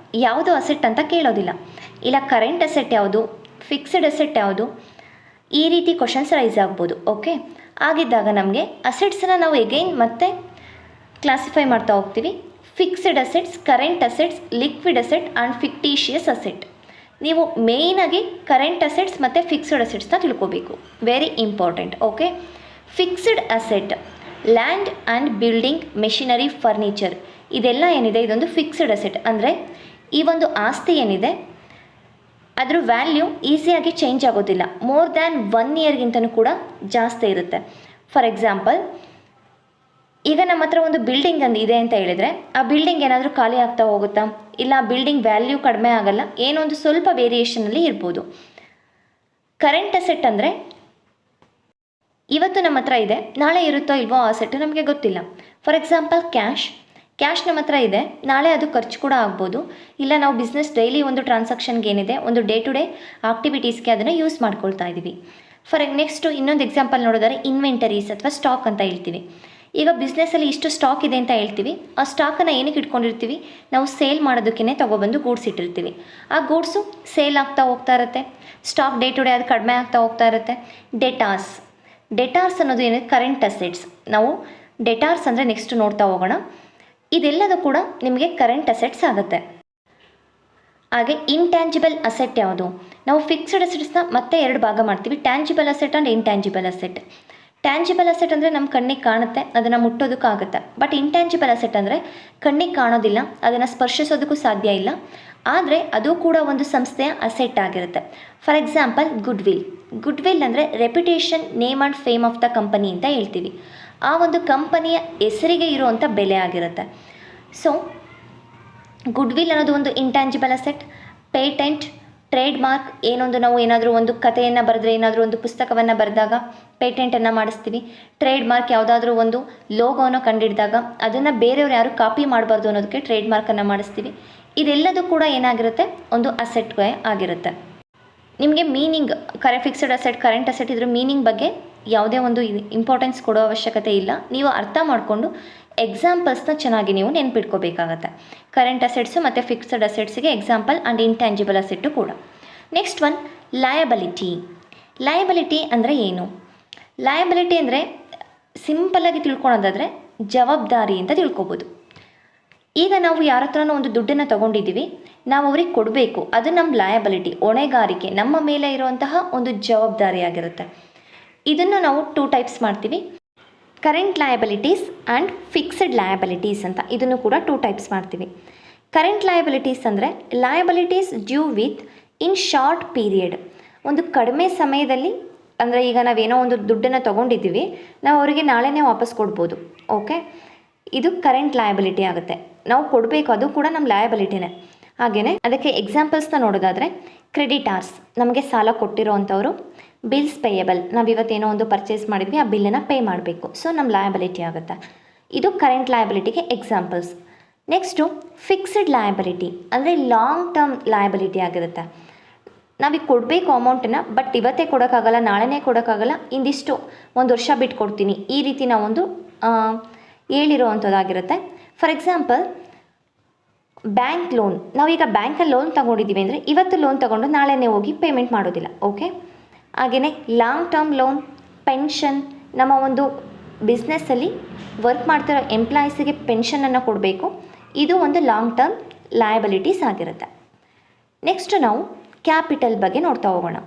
ಯಾವುದು ಅಸೆಟ್ ಅಂತ ಕೇಳೋದಿಲ್ಲ, ಇಲ್ಲ ಕರೆಂಟ್ ಅಸೆಟ್ ಯಾವುದು, ಫಿಕ್ಸ್ಡ್ ಅಸೆಟ್ ಯಾವುದು, ಈ ರೀತಿ ಕ್ವಶನ್ಸ್ ರೈಸ್ ಆಗ್ಬೋದು. ಓಕೆ, ಆಗಿದ್ದಾಗ ನಮಗೆ ಅಸೆಟ್ಸನ್ನು ನಾವು ಎಗೈನ್ ಮತ್ತೆ ಕ್ಲಾಸಿಫೈ ಮಾಡ್ತಾ ಹೋಗ್ತೀವಿ. Fixed assets, current assets, liquid asset and fictitious asset. ನೀವು ಮೇಯ್ನಾಗಿ ಕರೆಂಟ್ ಅಸೆಟ್ಸ್ ಮತ್ತು ಫಿಕ್ಸ್ಡ್ ಅಸೆಟ್ಸ್ನ ತಿಳ್ಕೋಬೇಕು, very important. Okay, fixed asset land and building, machinery, furniture, ಇದೆಲ್ಲ ಏನಿದೆ ಇದೊಂದು ಫಿಕ್ಸ್ಡ್ ಅಸೆಟ್. ಅಂದರೆ ಈ ಒಂದು ಆಸ್ತಿ ಏನಿದೆ ಅದ್ರ ವ್ಯಾಲ್ಯೂ ಈಸಿಯಾಗಿ ಚೇಂಜ್ ಆಗೋದಿಲ್ಲ, ಮೋರ್ ದ್ಯಾನ್ 1 ಇಯರ್ಗಿಂತನೂ ಕೂಡ ಜಾಸ್ತಿ ಇರುತ್ತೆ. ಫಾರ್ ಎಕ್ಸಾಂಪಲ್, ಈಗ ನಮ್ಮ ಹತ್ರ ಒಂದು ಬಿಲ್ಡಿಂಗ್ ಇದೆ ಅಂತ ಹೇಳಿದರೆ ಆ ಬಿಲ್ಡಿಂಗ್ ಏನಾದರೂ ಖಾಲಿ ಆಗ್ತಾ ಹೋಗುತ್ತಾ, ಇಲ್ಲ ಆ ಬಿಲ್ಡಿಂಗ್ ವ್ಯಾಲ್ಯೂ ಕಡಿಮೆ ಆಗಲ್ಲ, ಏನೊಂದು ಸ್ವಲ್ಪ ವೇರಿಯೇಷನಲ್ಲಿ ಇರ್ಬೋದು. ಕರೆಂಟ್ ಅಸೆಟ್ ಅಂದರೆ ಇವತ್ತು ನಮ್ಮ ಹತ್ರ ಇದೆ, ನಾಳೆ ಇರುತ್ತೋ ಇಲ್ವೋ ಆ ಅಸೆಟ್ ನಮಗೆ ಗೊತ್ತಿಲ್ಲ. ಫಾರ್ ಎಕ್ಸಾಂಪಲ್ ಕ್ಯಾಶ್ ನಮ್ಮ ಹತ್ರ ಇದೆ, ನಾಳೆ ಅದು ಖರ್ಚು ಕೂಡ ಆಗ್ಬೋದು, ಇಲ್ಲ ನಾವು ಬಿಸ್ನೆಸ್ ಡೈಲಿ ಒಂದು ಟ್ರಾನ್ಸಾಕ್ಷನ್ಗೆ ಏನಿದೆ ಒಂದು ಡೇ ಟು ಡೇ ಆಕ್ಟಿವಿಟೀಸ್ಗೆ ಅದನ್ನು ಯೂಸ್ ಮಾಡ್ಕೊಳ್ತಾ ಇದ್ದೀವಿ. ನೆಕ್ಸ್ಟು ಇನ್ನೊಂದು ಎಕ್ಸಾಂಪಲ್ ನೋಡೋದಾದ್ರೆ ಇನ್ವೆಂಟರೀಸ್ ಅಥವಾ ಸ್ಟಾಕ್ ಅಂತ ಹೇಳ್ತೀವಿ. ಈಗ ಬಿಸ್ನೆಸ್ಸಲ್ಲಿ ಇಷ್ಟು ಸ್ಟಾಕ್ ಇದೆ ಅಂತ ಹೇಳ್ತೀವಿ, ಆ ಸ್ಟಾಕನ್ನು ಏನಕ್ಕೆ ಇಟ್ಕೊಂಡಿರ್ತೀವಿ, ನಾವು ಸೇಲ್ ಮಾಡೋದಕ್ಕೇ ತೊಗೊಬಂದು ಗೂಡ್ಸ್ ಇಟ್ಟಿರ್ತೀವಿ. ಆ ಗೂಡ್ಸು ಸೇಲ್ ಆಗ್ತಾ ಹೋಗ್ತಾ ಇರುತ್ತೆ, ಸ್ಟಾಕ್ ಡೇ ಟು ಡೇ ಅದು ಕಡಿಮೆ ಆಗ್ತಾ ಹೋಗ್ತಾ ಇರುತ್ತೆ. ಡೆಟಾರ್ಸ್ ಅನ್ನೋದು ಏನಿದೆ ಕರೆಂಟ್ ಅಸೆಟ್ಸ್. ನಾವು ಡೆಟಾರ್ಸ್ ಅಂದರೆ ನೆಕ್ಸ್ಟ್ ನೋಡ್ತಾ ಹೋಗೋಣ. ಇದೆಲ್ಲದೂ ಕೂಡ ನಿಮಗೆ ಕರೆಂಟ್ ಅಸೆಟ್ಸ್ ಆಗುತ್ತೆ. ಹಾಗೆ ಇಂಟ್ಯಾಂಜಿಬಲ್ ಅಸೆಟ್ ಯಾವುದು, ನಾವು ಫಿಕ್ಸ್ಡ್ ಅಸೆಟ್ಸ್ನ ಮತ್ತೆ 2 ಭಾಗ ಮಾಡ್ತೀವಿ, tangible asset and intangible asset. Tangible asset ಅಂದರೆ ನಮ್ಮ ಕಣ್ಣಿಗೆ ಕಾಣುತ್ತೆ, ಅದನ್ನು ಮುಟ್ಟೋದಕ್ಕಾಗುತ್ತೆ. ಬಟ್ ಇಂಟ್ಯಾಂಜಿಬಲ್ ಅಸೆಟ್ ಅಂದರೆ ಕಣ್ಣಿಗೆ ಕಾಣೋದಿಲ್ಲ, ಅದನ್ನು ಸ್ಪರ್ಶಿಸೋದಕ್ಕೂ ಸಾಧ್ಯ ಇಲ್ಲ, ಆದರೆ ಅದು ಕೂಡ ಒಂದು ಸಂಸ್ಥೆಯ ಅಸೆಟ್ ಆಗಿರುತ್ತೆ. ಫಾರ್ ಎಕ್ಸಾಂಪಲ್ ಗುಡ್ ವಿಲ್ ಅಂದರೆ reputation, name and fame of the company ಅಂತ ಹೇಳ್ತೀವಿ. ಆ ಒಂದು ಕಂಪನಿಯ ಹೆಸರಿಗೆ ಇರುವಂಥ ಬೆಲೆ ಆಗಿರುತ್ತೆ. ಸೊ ಗುಡ್ವಿಲ್ ಅನ್ನೋದು ಒಂದು intangible asset. Patent, trade mark ಏನೊಂದು ನಾವು ಏನಾದರೂ ಒಂದು ಕಥೆಯನ್ನು ಬರೆದ್ರೆ, ಏನಾದರೂ ಒಂದು ಪುಸ್ತಕವನ್ನು ಬರೆದಾಗ ಪೇಟೆಂಟನ್ನು ಮಾಡಿಸ್ತೀವಿ. ಟ್ರೇಡ್ ಮಾರ್ಕ್ ಯಾವುದಾದ್ರೂ ಒಂದು ಲೋಗೋನ ಕಂಡಿಡಿದಾಗ ಅದನ್ನು ಬೇರೆಯವ್ರು ಯಾರು ಕಾಪಿ ಮಾಡಬಾರ್ದು ಅನ್ನೋದಕ್ಕೆ ಟ್ರೇಡ್ ಮಾರ್ಕನ್ನು ಮಾಡಿಸ್ತೀವಿ. ಇದೆಲ್ಲದೂ ಕೂಡ ಏನಾಗಿರುತ್ತೆ, ಒಂದು ಅಸೆಟ್ಗೆ ಆಗಿರುತ್ತೆ. ನಿಮಗೆ meaning fixed asset, current asset ಇದ್ರ ಮೀನಿಂಗ್ ಬಗ್ಗೆ ಯಾವುದೇ ಒಂದು ಇಂಪಾರ್ಟೆನ್ಸ್ ಕೊಡೋ ಅವಶ್ಯಕತೆ ಇಲ್ಲ. ನೀವು ಅರ್ಥ ಮಾಡಿಕೊಂಡು ಎಕ್ಸಾಂಪಲ್ಸ್ನ ಚೆನ್ನಾಗಿ ನೀವು ನೆನ್ಪಿಟ್ಕೋಬೇಕಾಗತ್ತೆ. ಕರೆಂಟ್ ಅಸೆಟ್ಸು ಮತ್ತು ಫಿಕ್ಸ್ಡ್ ಅಸೆಟ್ಸಿಗೆ ಎಕ್ಸಾಂಪಲ್ ಆ್ಯಂಡ್ ಇಂಟ್ಯಾಂಜಿಬಲ್ ಅಸೆಟ್ಟು ಕೂಡ. Next one, liability. ಲಯಬಿಲಿಟಿ ಅಂದರೆ ಏನು? ಲಯಬಿಲಿಟಿ ಅಂದರೆ ಸಿಂಪಲ್ಲಾಗಿ ತಿಳ್ಕೊಳೋದಾದರೆ ಜವಾಬ್ದಾರಿ ಅಂತ ತಿಳ್ಕೊಬೋದು. ಈಗ ನಾವು ಯಾರ ಹತ್ರನೂ ಒಂದು ದುಡ್ಡನ್ನು ತೊಗೊಂಡಿದ್ದೀವಿ, ನಾವು ಅವ್ರಿಗೆ ಕೊಡಬೇಕು, ಅದು ನಮ್ಮ ಲಯಬಿಲಿಟಿ, ಹೊಣೆಗಾರಿಕೆ, ನಮ್ಮ ಮೇಲೆ ಇರುವಂತಹ ಒಂದು ಜವಾಬ್ದಾರಿಯಾಗಿರುತ್ತೆ. ಇದನ್ನು ನಾವು 2 ಟೈಪ್ಸ್ ಮಾಡ್ತೀವಿ, current liabilities and fixed liabilities ಅಂತ. ಇದನ್ನು ಕೂಡ 2 ಟೈಪ್ಸ್ ಮಾಡ್ತೀವಿ. ಕರೆಂಟ್ ಲಯಬಿಲಿಟೀಸ್ ಅಂದರೆ liabilities due within short period, ಒಂದು ಕಡಿಮೆ ಸಮಯದಲ್ಲಿ, ಅಂದರೆ ಈಗ ನಾವೇನೋ ಒಂದು ದುಡ್ಡನ್ನು ತೊಗೊಂಡಿದ್ದೀವಿ, ನಾವು ಅವರಿಗೆ ನಾಳೆನೇ ವಾಪಸ್ ಕೊಡ್ಬೋದು. ಓಕೆ, ಇದು ಕರೆಂಟ್ ಲಯಬಿಲಿಟಿ ಆಗುತ್ತೆ. ನಾವು ಕೊಡಬೇಕು, ಅದು ಕೂಡ ನಮ್ಮ ಲಯಬಿಲಿಟಿನೇ. ಹಾಗೆಯೇ ಅದಕ್ಕೆ ಎಕ್ಸಾಂಪಲ್ಸ್ನ ನೋಡೋದಾದರೆ ಕ್ರೆಡಿಟಾರ್ಸ್, ನಮಗೆ ಸಾಲ ಕೊಟ್ಟಿರೋವಂಥವ್ರು. ಬಿಲ್ಸ್ ಪೇಯಬಲ್, ನಾವು ಇವತ್ತೇನೋ ಒಂದು ಪರ್ಚೇಸ್ ಮಾಡಿದ್ವಿ, ಆ ಬಿಲ್ಲನ್ನು ಪೇ ಮಾಡಬೇಕು, ಸೊ ನಮ್ಮ ಲಯಬಿಲಿಟಿ ಆಗುತ್ತೆ. ಇದು ಕರೆಂಟ್ ಲಯಬಿಲಿಟಿಗೆ ಎಕ್ಸಾಂಪಲ್ಸ್. ನೆಕ್ಸ್ಟು ಫಿಕ್ಸ್ಡ್ ಲಯಬಿಲಿಟಿ ಅಂದರೆ ಲಾಂಗ್ ಟರ್ಮ್ ಲಯಬಿಲಿಟಿ ಆಗಿರುತ್ತೆ. ನಾವೀಗ ಕೊಡಬೇಕು ಅಮೌಂಟನ್ನು, ಬಟ್ ಇವತ್ತೇ ಕೊಡೋಕ್ಕಾಗಲ್ಲ, ನಾಳೆನೇ ಕೊಡೋಕ್ಕಾಗಲ್ಲ, ಇಂದಿಷ್ಟು 1 ವರ್ಷ ಬಿಟ್ಟು ಕೊಡ್ತೀನಿ, ಈ ರೀತಿ ನಾವೊಂದು ಹೇಳಿರೋವಂಥದ್ದಾಗಿರುತ್ತೆ. ಫಾರ್ ಎಕ್ಸಾಂಪಲ್ ಬ್ಯಾಂಕ್ ಲೋನ್, ನಾವೀಗ ಬ್ಯಾಂಕಲ್ಲಿ ಲೋನ್ ತೊಗೊಂಡಿದ್ದೀವಿ ಅಂದರೆ ಇವತ್ತು ಲೋನ್ ತೊಗೊಂಡು ನಾಳೆನೇ ಹೋಗಿ ಪೇಮೆಂಟ್ ಮಾಡೋದಿಲ್ಲ. ಓಕೆ, ಹಾಗೆಯೇ ಲಾಂಗ್ ಟರ್ಮ್ ಲೋನ್, ಪೆನ್ಷನ್, ನಮ್ಮ ಒಂದು ಬಿಸ್ನೆಸ್ಸಲ್ಲಿ ವರ್ಕ್ ಮಾಡ್ತಿರೋ ಎಂಪ್ಲಾಯೀಸಿಗೆ ಪೆನ್ಷನನ್ನು ಕೊಡಬೇಕು, ಇದು ಒಂದು ಲಾಂಗ್ ಟರ್ಮ್ ಲಯಬಿಲಿಟೀಸ್ ಆಗಿರುತ್ತೆ. ನೆಕ್ಸ್ಟ್ ನಾವು ಕ್ಯಾಪಿಟಲ್ ಬಗ್ಗೆ ನೋಡ್ತಾ ಹೋಗೋಣ.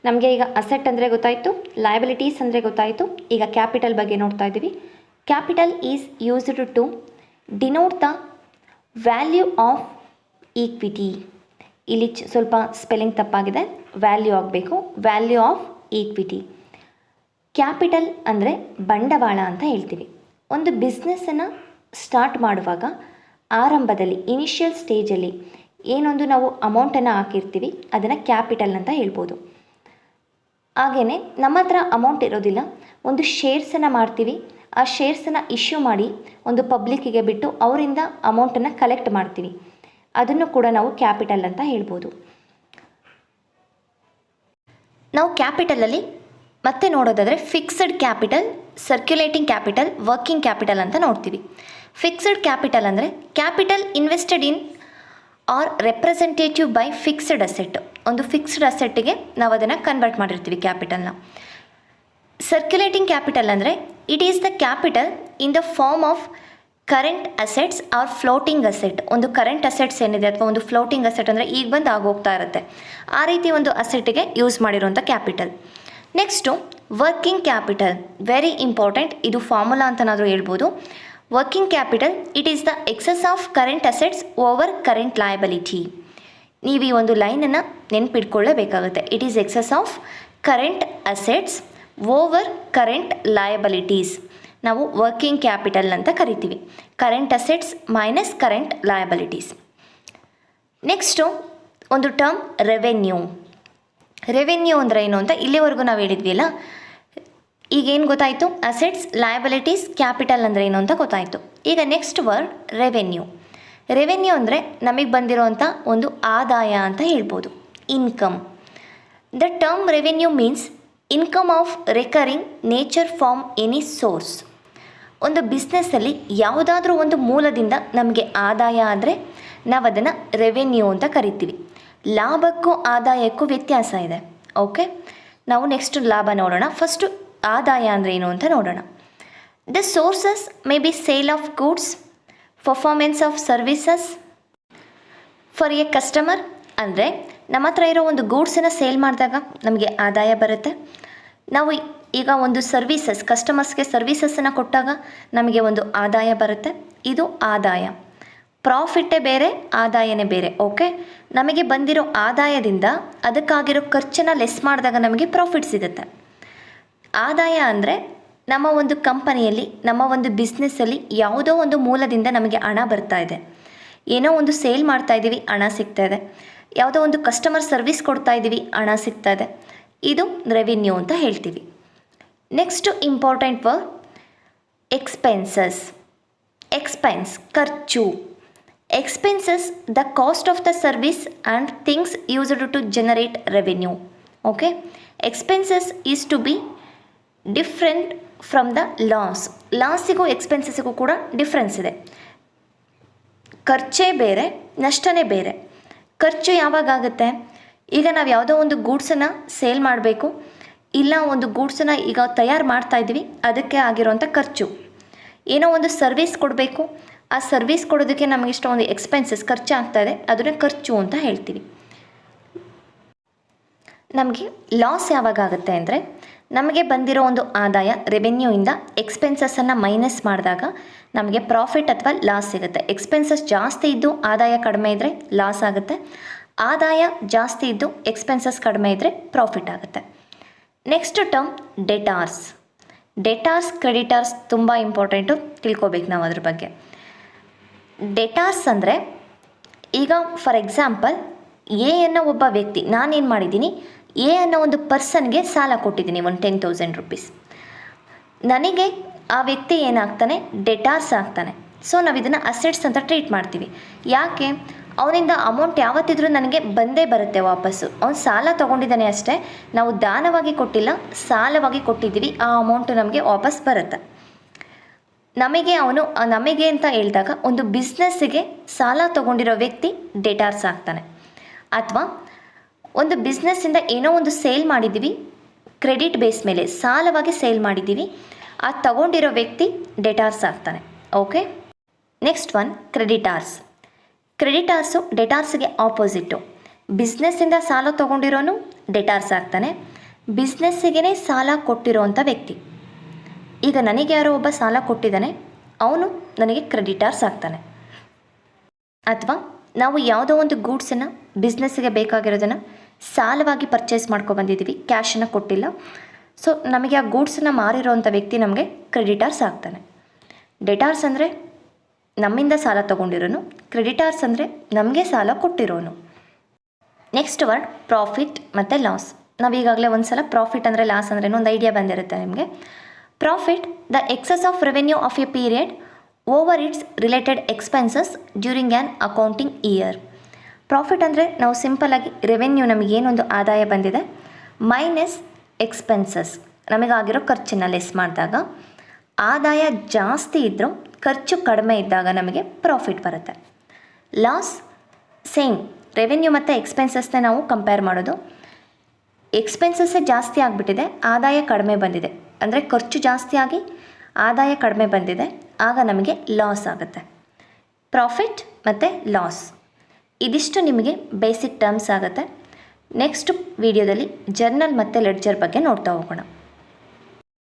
ನಮಗೆ ಈಗ ಅಸೆಟ್ ಅಂದರೆ ಗೊತ್ತಾಯಿತು, ಲಯಬಿಲಿಟೀಸ್ ಅಂದರೆ ಗೊತ್ತಾಯಿತು, ಈಗ ಕ್ಯಾಪಿಟಲ್ ಬಗ್ಗೆ ನೋಡ್ತಾ ಇದ್ದೀವಿ. Capital is used to denote the value of equity. ಇಲ್ಲಿ ಸ್ವಲ್ಪ ಸ್ಪೆಲ್ಲಿಂಗ್ ತಪ್ಪಾಗಿದೆ, ವ್ಯಾಲ್ಯೂ ಆಗಬೇಕು, ವ್ಯಾಲ್ಯೂ ಆಫ್ ಈಕ್ವಿಟಿ. ಕ್ಯಾಪಿಟಲ್ ಅಂದರೆ ಬಂಡವಾಳ ಅಂತ ಹೇಳ್ತೀವಿ. ಒಂದು ಬಿಸ್ನೆಸ್ಸನ್ನು ಸ್ಟಾರ್ಟ್ ಮಾಡುವಾಗ ಆರಂಭದಲ್ಲಿ ಇನಿಷಿಯಲ್ ಸ್ಟೇಜಲ್ಲಿ ಏನೊಂದು ನಾವು ಅಮೌಂಟನ್ನು ಹಾಕಿರ್ತೀವಿ ಅದನ್ನು ಕ್ಯಾಪಿಟಲ್ ಅಂತ ಹೇಳ್ಬೋದು. ಹಾಗೆಯೇ ನಮ್ಮ ಹತ್ರ ಅಮೌಂಟ್ ಇರೋದಿಲ್ಲ, ಒಂದು ಶೇರ್ಸನ್ನು ಮಾಡ್ತೀವಿ, ಆ ಶೇರ್ಸನ್ನು ಇಶ್ಯೂ ಮಾಡಿ ಒಂದು ಪಬ್ಲಿಕ್ಕಿಗೆ ಬಿಟ್ಟು ಅವರಿಂದ ಅಮೌಂಟನ್ನು ಕಲೆಕ್ಟ್ ಮಾಡ್ತೀವಿ, ಅದನ್ನು ಕೂಡ ನಾವು ಕ್ಯಾಪಿಟಲ್ ಅಂತ ಹೇಳ್ಬೋದು. ನಾವು ಕ್ಯಾಪಿಟಲಲ್ಲಿ ಮತ್ತೆ ನೋಡೋದಾದರೆ fixed capital, circulating capital, working capital ಅಂತ ನೋಡ್ತೀವಿ. ಫಿಕ್ಸ್ಡ್ ಕ್ಯಾಪಿಟಲ್ ಅಂದರೆ capital invested in or representative by fixed asset, ಒಂದು ಫಿಕ್ಸ್ಡ್ ಅಸೆಟ್ಟಿಗೆ ನಾವು ಅದನ್ನು ಕನ್ವರ್ಟ್ ಮಾಡಿರ್ತೀವಿ ಕ್ಯಾಪಿಟಲ್ನ. ಸರ್ಕ್ಯುಲೇಟಿಂಗ್ ಕ್ಯಾಪಿಟಲ್ ಅಂದರೆ it is the capital in the form of current assets or floating asset. ಒಂದು ಕರೆಂಟ್ ಅಸೆಟ್ಸ್ ಏನಿದೆ ಅಥವಾ ಒಂದು ಫ್ಲೋಟಿಂಗ್ ಅಸೆಟ್ ಅಂದರೆ ಈಗ ಬಂದು ಆಗೋಗ್ತಾ ಇರುತ್ತೆ, ಆ ರೀತಿ ಒಂದು ಅಸೆಟ್ಟಿಗೆ ಯೂಸ್ ಮಾಡಿರೋಂಥ capital. Next working capital, very important, ಇದು ಫಾರ್ಮುಲಾ ಅಂತನಾದರೂ ಹೇಳ್ಬೋದು. Working capital it is the excess of current assets over current liability. ನೀವು ಈ ಒಂದು ಲೈನನ್ನು ನೆನ್ಪಿಟ್ಕೊಳ್ಳೇಬೇಕಾಗುತ್ತೆ. It is excess of current assets over current liabilities ನಾವು ವರ್ಕಿಂಗ್ ಕ್ಯಾಪಿಟಲ್ ಅಂತ ಕರಿತೀವಿ. Current assets minus current liabilities. Next ಒಂದು ಟರ್ಮ್ ರೆವೆನ್ಯೂ. ರೆವೆನ್ಯೂ ಅಂದರೆ ಏನು ಅಂತ ಇಲ್ಲಿವರೆಗೂ ನಾವು ಹೇಳಿದ್ವಿ ಅಲ್ಲ, ಈಗೇನು ಗೊತ್ತಾಯಿತು, ಅಸೆಟ್ಸ್, ಲಯಬಿಲಿಟೀಸ್, ಕ್ಯಾಪಿಟಲ್ ಅಂದರೆ ಏನು ಅಂತ ಗೊತ್ತಾಯಿತು. ಈಗ ನೆಕ್ಸ್ಟ್ ವರ್ಡ್ ರೆವೆನ್ಯೂ. ರೆವೆನ್ಯೂ ಅಂದರೆ ನಮಗೆ ಬಂದಿರೋವಂಥ ಒಂದು ಆದಾಯ ಅಂತ ಹೇಳ್ಬೋದು, income. The term revenue means income of recurring nature from any source. ಒಂದು ಬಿಸ್ನೆಸ್ಸಲ್ಲಿ ಯಾವುದಾದ್ರೂ ಒಂದು ಮೂಲದಿಂದ ನಮಗೆ ಆದಾಯ ಆದರೆ ನಾವು ಅದನ್ನು ರೆವೆನ್ಯೂ ಅಂತ ಕರಿತೀವಿ. ಲಾಭಕ್ಕೂ ಆದಾಯಕ್ಕೂ ವ್ಯತ್ಯಾಸ ಇದೆ. ಓಕೆ, ನಾವು ನೆಕ್ಸ್ಟ್ ಲಾಭ ನೋಡೋಣ. ಫಸ್ಟು ಆದಾಯ ಅಂದರೆ ಏನು ಅಂತ ನೋಡೋಣ. The sources may be sale of goods, performance of services for A customer. ಅಂದರೆ ನಮ್ಮ ಹತ್ರ ಇರೋ ಒಂದು ಗೂಡ್ಸನ್ನು ಸೇಲ್ ಮಾಡಿದಾಗ ನಮಗೆ ಆದಾಯ ಬರುತ್ತೆ. ನಾವು ಈಗ ಒಂದು ಸರ್ವೀಸಸ್, ಕಸ್ಟಮರ್ಸ್ಗೆ ಸರ್ವೀಸಸ್ಸನ್ನು ಕೊಟ್ಟಾಗ ನಮಗೆ ಒಂದು ಆದಾಯ ಬರುತ್ತೆ. ಇದು ಆದಾಯ. ಪ್ರಾಫಿಟ್ಟೇ ಬೇರೆ, ಆದಾಯನೇ ಬೇರೆ. ಓಕೆ, ನಮಗೆ ಬಂದಿರೋ ಆದಾಯದಿಂದ ಅದಕ್ಕಾಗಿರೋ ಖರ್ಚನ್ನು ಲೆಸ್ ಮಾಡಿದಾಗ ನಮಗೆ ಪ್ರಾಫಿಟ್ ಸಿಗುತ್ತೆ. ಆದಾಯ ಅಂದರೆ ನಮ್ಮ ಒಂದು ಕಂಪನಿಯಲ್ಲಿ, ನಮ್ಮ ಒಂದು ಬಿಸ್ನೆಸ್ಸಲ್ಲಿ ಯಾವುದೋ ಒಂದು ಮೂಲದಿಂದ ನಮಗೆ ಹಣ ಬರ್ತಾ ಇದೆ. ಏನೋ ಒಂದು ಸೇಲ್ ಮಾಡ್ತಾ ಇದ್ದೀವಿ, ಹಣ ಸಿಗ್ತಾ ಇದೆ. ಯಾವುದೋ ಒಂದು ಕಸ್ಟಮರ್ ಸರ್ವಿಸ್ ಕೊಡ್ತಾ ಇದ್ದೀವಿ, ಹಣ ಸಿಗ್ತಾ ಇದೆ. ಇದು ರೆವಿನ್ಯೂ ಅಂತ ಹೇಳ್ತೀವಿ. Next important word expenses. Expense ಖರ್ಚು. Expenses the cost of the service and things used to generate revenue. Okay, expenses is to be different from the ಲಾಸಿಗೂ ಎಕ್ಸ್ಪೆನ್ಸಸ್ಸಿಗೂ ಕೂಡ ಡಿಫ್ರೆನ್ಸ್ ಇದೆ. ಖರ್ಚೇ ಬೇರೆ, ನಷ್ಟನೇ ಬೇರೆ. ಖರ್ಚು ಯಾವಾಗ ಆಗುತ್ತೆ? ಈಗ ನಾವು ಯಾವುದೋ ಒಂದು ಗೂಡ್ಸನ್ನು ಸೇಲ್ ಮಾಡಬೇಕು, ಇಲ್ಲ ಒಂದು ಗೂಡ್ಸನ್ನು ಈಗ ತಯಾರು ಮಾಡ್ತಾ ಇದ್ದೀವಿ, ಅದಕ್ಕೆ ಆಗಿರೋಂಥ ಖರ್ಚು. ಏನೋ ಒಂದು ಸರ್ವಿಸ್ ಕೊಡಬೇಕು, ಆ ಸರ್ವಿಸ್ ಕೊಡೋದಕ್ಕೆ ನಮಗಿಷ್ಟ ಒಂದು ಎಕ್ಸ್ಪೆನ್ಸಸ್ ಖರ್ಚು ಆಗ್ತಾ ಇದೆ, ಅದನ್ನು ಖರ್ಚು ಅಂತ ಹೇಳ್ತೀವಿ. ನಮಗೆ ಲಾಸ್ ಯಾವಾಗ ಆಗುತ್ತೆ ಅಂದರೆ, ನಮಗೆ ಬಂದಿರೋ ಒಂದು ಆದಾಯ ರೆವೆನ್ಯೂಯಿಂದ ಎಕ್ಸ್ಪೆನ್ಸಸ್ಸನ್ನು ಮೈನಸ್ ಮಾಡಿದಾಗ ನಮಗೆ ಪ್ರಾಫಿಟ್ ಅಥವಾ ಲಾಸ್ ಸಿಗುತ್ತೆ. ಎಕ್ಸ್ಪೆನ್ಸಸ್ ಜಾಸ್ತಿ ಇದ್ದು ಆದಾಯ ಕಡಿಮೆ ಇದ್ದರೆ ಲಾಸ್ ಆಗುತ್ತೆ. ಆದಾಯ ಜಾಸ್ತಿ ಇದ್ದು ಎಕ್ಸ್ಪೆನ್ಸಸ್ ಕಡಿಮೆ ಇದ್ದರೆ ಪ್ರಾಫಿಟ್ ಆಗುತ್ತೆ. Next term debtors. Debtors, creditors ತುಂಬ ಇಂಪಾರ್ಟೆಂಟು, ತಿಳ್ಕೊಬೇಕು ನಾವು ಅದ್ರ ಬಗ್ಗೆ. ಡೆಟಾರ್ಸ್ ಅಂದರೆ, ಈಗ ಫಾರ್ ಎಕ್ಸಾಂಪಲ್ ಎ ಅನ್ನೋ ಒಬ್ಬ ವ್ಯಕ್ತಿ, ನಾನೇನು ಮಾಡಿದ್ದೀನಿ, ಎ ಅನ್ನೋ ಒಂದು ಪರ್ಸನ್ಗೆ ಸಾಲ ಕೊಟ್ಟಿದ್ದೀನಿ, ಒಂದು 10,000 rupees. ನನಗೆ ಆ ವ್ಯಕ್ತಿ ಏನಾಗ್ತಾನೆ, ಡೆಟಾರ್ಸ್ ಆಗ್ತಾನೆ. ಸೊ ನಾವು ಇದನ್ನು ಅಸೆಟ್ಸ್ ಅಂತ ಟ್ರೀಟ್ ಮಾಡ್ತೀವಿ. ಯಾಕೆ? ಅವನಿಂದ ಅಮೌಂಟ್ ಯಾವತ್ತಿದ್ರೂ ನನಗೆ ಬಂದೇ ಬರುತ್ತೆ ವಾಪಸ್ಸು. ಅವ್ನು ಸಾಲ ತೊಗೊಂಡಿದ್ದಾನೆ ಅಷ್ಟೇ, ನಾವು ದಾನವಾಗಿ ಕೊಟ್ಟಿಲ್ಲ, ಸಾಲವಾಗಿ ಕೊಟ್ಟಿದ್ದೀವಿ, ಆ ಅಮೌಂಟು ನಮಗೆ ವಾಪಸ್ ಬರುತ್ತೆ. ನಮಗೆ ಅಂತ ಹೇಳಿದಾಗ ಒಂದು ಬಿಸ್ನೆಸ್ಸಿಗೆ ಸಾಲ ತೊಗೊಂಡಿರೋ ವ್ಯಕ್ತಿ ಡೆಟಾರ್ಸ್ ಆಗ್ತಾನೆ. ಅಥವಾ ಒಂದು ಬಿಸ್ನೆಸ್ಸಿಂದ ಏನೋ ಒಂದು ಸೇಲ್ ಮಾಡಿದ್ದೀವಿ, ಕ್ರೆಡಿಟ್ ಬೇಸ್ ಮೇಲೆ ಸಾಲವಾಗಿ ಸೇಲ್ ಮಾಡಿದ್ದೀವಿ, ಆ ತಗೊಂಡಿರೋ ವ್ಯಕ್ತಿ ಡೆಟಾರ್ಸ್ ಆಗ್ತಾನೆ. Okay, next one creditors. Creditors ಡೆಟಾರ್ಸ್ಗೆ ಆಪೋಸಿಟ್ಟು. ಬಿಸ್ನೆಸ್ಸಿಂದ ಸಾಲ ತೊಗೊಂಡಿರೋನು ಡೆಟಾರ್ಸ್ ಆಗ್ತಾನೆ, ಬಿಸ್ನೆಸ್ಸಿಗೆ ಸಾಲ ಕೊಟ್ಟಿರೋವಂಥ ವ್ಯಕ್ತಿ. ಈಗ ನನಗೆ ಯಾರೋ ಒಬ್ಬ ಸಾಲ ಕೊಟ್ಟಿದ್ದಾನೆ, ಅವನು ನನಗೆ ಕ್ರೆಡಿಟಾರ್ಸ್ ಆಗ್ತಾನೆ. ಅಥವಾ ನಾವು ಯಾವುದೋ ಒಂದು ಗೂಡ್ಸನ್ನು ಬಿಸ್ನೆಸ್ಸಿಗೆ ಬೇಕಾಗಿರೋದನ್ನು ಸಾಲವಾಗಿ ಪರ್ಚೇಸ್ ಮಾಡ್ಕೊಬಂದಿದ್ದೀವಿ, ಕ್ಯಾಶನ್ನು ಕೊಟ್ಟಿಲ್ಲ. ಸೊ ನಮಗೆ ಆ ಗೂಡ್ಸನ್ನು ಮಾರಿರೋವಂಥ ವ್ಯಕ್ತಿ ನಮಗೆ ಕ್ರೆಡಿಟಾರ್ಸ್ ಆಗ್ತಾನೆ. ಡೆಟಾರ್ಸ್ ಅಂದರೆ ನಮ್ಮಿಂದ ಸಾಲ ತೊಗೊಂಡಿರೋನು, ಕ್ರೆಡಿಟಾರ್ಸ್ ಅಂದರೆ ನಮಗೆ ಸಾಲ ಕೊಟ್ಟಿರೋನು. ನೆಕ್ಸ್ಟ್ ವರ್ಡ್ ಪ್ರಾಫಿಟ್ ಮತ್ತು ಲಾಸ್. ನಾವೀಗಾಗಲೇ ಒಂದು ಸಲ ಪ್ರಾಫಿಟ್ ಅಂದರೆ ಲಾಸ್ ಅಂದರೆ ಒಂದು ಐಡಿಯಾ ಬಂದಿರುತ್ತೆ ನಿಮಗೆ. Profit the excess of revenue of a period over its related expenses during an accounting year. Profit ಅಂದರೆ ನಾವು ಸಿಂಪಲ್ಲಾಗಿ ರೆವೆನ್ಯೂ, ನಮಗೇನೊಂದು ಆದಾಯ ಬಂದಿದೆ ಮೈನಸ್ ಎಕ್ಸ್ಪೆನ್ಸಸ್, ನಮಗಾಗಿರೋ ಖರ್ಚನ್ನು ಲೆಸ್ ಮಾಡಿದಾಗ, ಆದಾಯ ಜಾಸ್ತಿ ಇದ್ದರೂ ಖರ್ಚು ಕಡಿಮೆ ಇದ್ದಾಗ ನಮಗೆ ಪ್ರಾಫಿಟ್ ಬರುತ್ತೆ. ಲಾಸ್ ಸೇಮ್, ರೆವೆನ್ಯೂ ಮತ್ತು ಎಕ್ಸ್ಪೆನ್ಸಸ್ನೇ ನಾವು ಕಂಪೇರ್ ಮಾಡೋದು. ಎಕ್ಸ್ಪೆನ್ಸಸ್ಸೇ ಜಾಸ್ತಿ ಆಗಿಬಿಟ್ಟಿದೆ, ಆದಾಯ ಕಡಿಮೆ ಬಂದಿದೆ, ಅಂದರೆ ಖರ್ಚು ಜಾಸ್ತಿ ಆಗಿ ಆದಾಯ ಕಡಿಮೆ ಬಂದಿದೆ, ಆಗ ನಮಗೆ ಲಾಸ್ ಆಗುತ್ತೆ. ಪ್ರಾಫಿಟ್ ಮತ್ತು ಲಾಸ್ ಇದಿಷ್ಟು ನಿಮಗೆ ಬೇಸಿಕ್ ಟರ್ಮ್ಸ್ ಆಗುತ್ತೆ. ನೆಕ್ಸ್ಟ್ ವಿಡಿಯೋದಲ್ಲಿ ಜರ್ನಲ್ ಮತ್ತು ಲೆಡ್ಜರ್ ಬಗ್ಗೆ ನೋಡ್ತಾ ಹೋಗೋಣ.